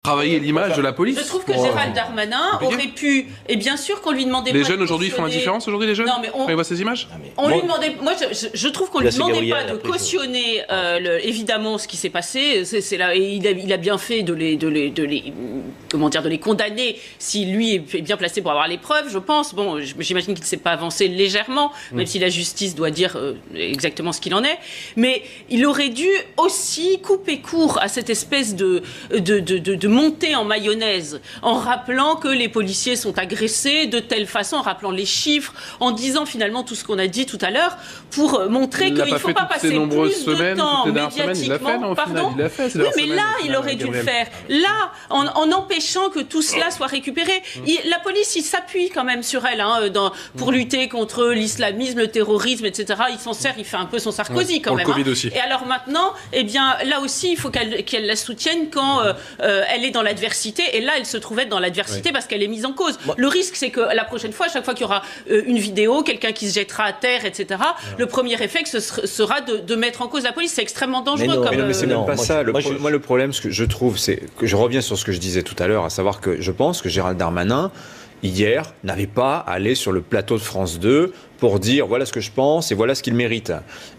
travailler l'image de la police. Je trouve que Gérald Darmanin aurait pu, et bien sûr qu'on lui demandait les pas jeunes aujourd'hui font la différence aujourd'hui les jeunes quand ils voient ces images. On lui demandait, moi je trouve qu'on lui demandait pas de cautionner évidemment ce qui s'est passé. C'est là, et il a bien fait de les condamner si lui est bien placé pour avoir les preuves, je pense. Bon, j'imagine qu'il ne s'est pas avancé légèrement, même si la justice doit dire exactement ce qu'il en est. Mais il aurait dû aussi couper court à cette espèce de montée en mayonnaise, en rappelant que les policiers sont agressés de telle façon, en rappelant les chiffres, en disant finalement tout ce qu'on a dit tout à l'heure, pour montrer qu'il ne faut pas passer plus de temps médiatiquement. Pardon. Oui, mais là, il aurait dû le faire. Là, en empêchant que tout cela soit récupéré. La police, il s'appuie quand même sur elle pour lutter contre l'islamisme, le terrorisme, etc. Il s'en sert, il fait un peu son Sarkozy quand même. Le Covid aussi. Et alors maintenant, eh bien, là aussi, il faut qu'elle la soutienne quand elle est dans l'adversité, et là elle se trouve être dans l'adversité parce qu'elle est mise en cause. Le risque, c'est que la prochaine fois, à chaque fois qu'il y aura une vidéo, quelqu'un qui se jettera à terre, etc., le premier réflexe sera de mettre en cause la police. C'est extrêmement dangereux. Mais c'est même pas ça. Moi, le problème, ce que je trouve, c'est que je reviens sur ce que je disais tout à l'heure, à savoir que je pense que Gérald Darmanin, hier, n'avait pas à aller sur le plateau de France 2 pour dire voilà ce que je pense et voilà ce qu'il mérite.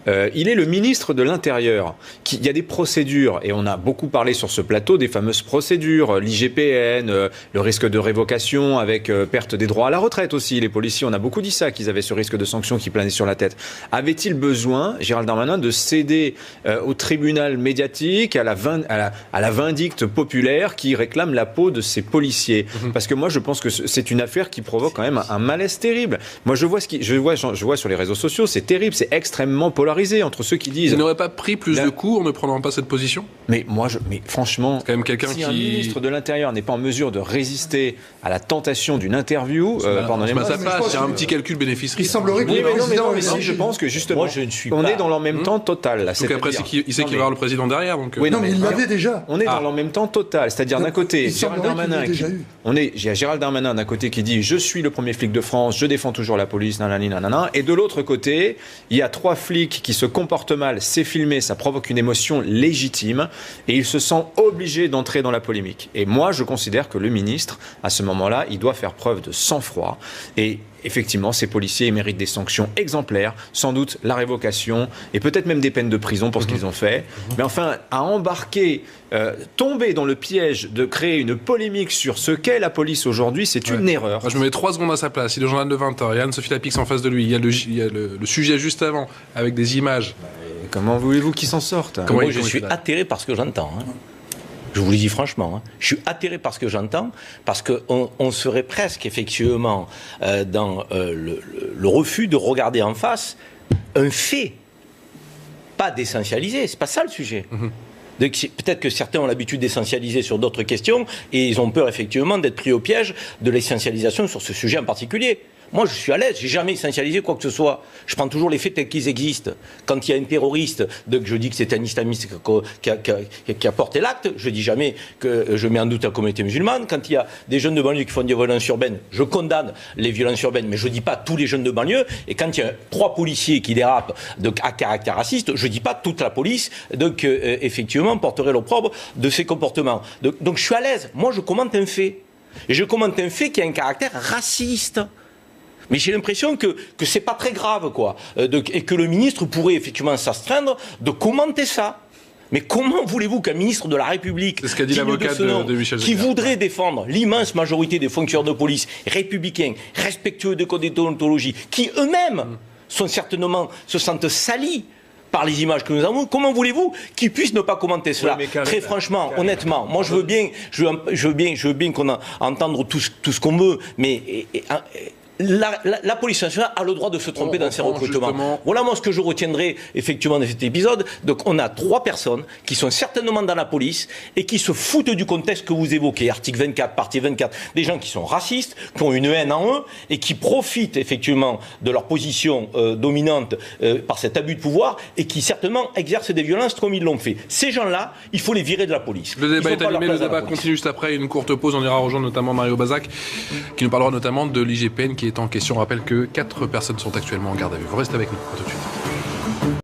Il est le ministre de l'Intérieur. Il y a des procédures, et on a beaucoup parlé sur ce plateau des fameuses procédures, l'IGPN, le risque de révocation avec perte des droits à la retraite aussi. Les policiers, on a beaucoup dit ça, qu'ils avaient ce risque de sanction qui planait sur la tête. Avait-il besoin, Gérald Darmanin, de céder au tribunal médiatique, à la vindicte populaire qui réclame la peau de ces policiers? Parce que moi, je pense que c'est une affaire qui provoque quand même un malaise terrible. Moi, je vois sur les réseaux sociaux, c'est terrible, c'est extrêmement polarisé entre ceux qui disent... Il n'aurait pas pris plus de coups en ne prenant pas cette position ? Mais franchement, c'est quand même quelqu'un si un ministre de l'Intérieur n'est pas en mesure de résister à la tentation d'une interview, pardonnez-moi... Ça passe, il y a un petit calcul bénéfice-risque. Il semblerait que je pense que justement, on est dans l'en même temps total. Là, donc après, il sait qu'il va y avoir le président derrière. Donc... Oui, non, mais il l'avait déjà. On est dans l'en même temps total, c'est-à-dire d'un côté, Gérald Darmanin d'un côté qui dit « Je suis le premier flic de France, je défends toujours la police, nanani, nanana », et de l'autre côté, il y a 3 flics qui se comportent mal, c'est filmé, ça provoque une émotion légitime, et il se sent obligé d'entrer dans la polémique. Et moi, je considère que le ministre, à ce moment-là, il doit faire preuve de sang-froid, et effectivement, ces policiers méritent des sanctions exemplaires, sans doute la révocation, et peut-être même des peines de prison pour ce qu'ils ont fait. Mais enfin, à embarquer, tomber dans le piège de créer une polémique sur ce qu'est la police aujourd'hui, c'est une erreur. Moi, je me mets 3 secondes à sa place. Il est au journal de 20h, il y a Anne-Sophie Lapix en face de lui, il y a le sujet juste avant, avec des images. Comment voulez-vous qu'ils s'en sortent? Moi, je suis atterré par ce que j'entends. Je vous le dis franchement, je suis atterré par ce que j'entends, parce qu'on serait presque effectivement dans le refus de regarder en face un fait, pas d'essentialiser, c'est pas ça le sujet. Peut-être que certains ont l'habitude d'essentialiser sur d'autres questions et ils ont peur effectivement d'être pris au piège de l'essentialisation sur ce sujet en particulier. Moi, je suis à l'aise, j'ai jamais essentialisé quoi que ce soit. Je prends toujours les faits tels qu'ils existent. Quand il y a un terroriste, je dis que c'est un islamiste qui a porté l'acte, je dis jamais que je mets en doute la communauté musulmane. Quand il y a des jeunes de banlieue qui font des violences urbaines, je condamne les violences urbaines, mais je dis pas tous les jeunes de banlieue. Et quand il y a 3 policiers qui dérapent à caractère raciste, je dis pas toute la police effectivement porterait l'opprobre de ces comportements. Donc je suis à l'aise. Moi, je commente un fait. Et je commente un fait qui a un caractère raciste. Mais j'ai l'impression que c'est pas très grave, quoi. Et que le ministre pourrait effectivement s'astreindre de commenter ça. Mais comment voulez-vous qu'un ministre de la République, c'est ce qu'a dit l'avocat de Michel qui voudrait défendre l'immense majorité des fonctionnaires de police républicains, respectueux des codes de déontologie, qui eux-mêmes se sentent salis par les images que nous avons, comment voulez-vous qu'ils puissent ne pas commenter cela? Très franchement, honnêtement, moi je veux bien qu'on entende tout ce qu'on veut, mais la police nationale a le droit de se tromper dans ses recrutements. Justement. Voilà moi ce que je retiendrai effectivement de cet épisode. Donc on a 3 personnes qui sont certainement dans la police et qui se foutent du contexte que vous évoquez, article 24, partie 24, des gens qui sont racistes, qui ont une haine en eux et qui profitent effectivement de leur position dominante par cet abus de pouvoir et qui certainement exercent des violences comme ils l'ont fait. Ces gens-là, il faut les virer de la police. Le débat est animé, le débat continue juste après une courte pause. On ira rejoindre notamment Mario Bazac qui nous parlera notamment de l'IGPN qui est en question. On rappelle que 4 personnes sont actuellement en garde à vue. Vous restez avec nous, à tout de suite.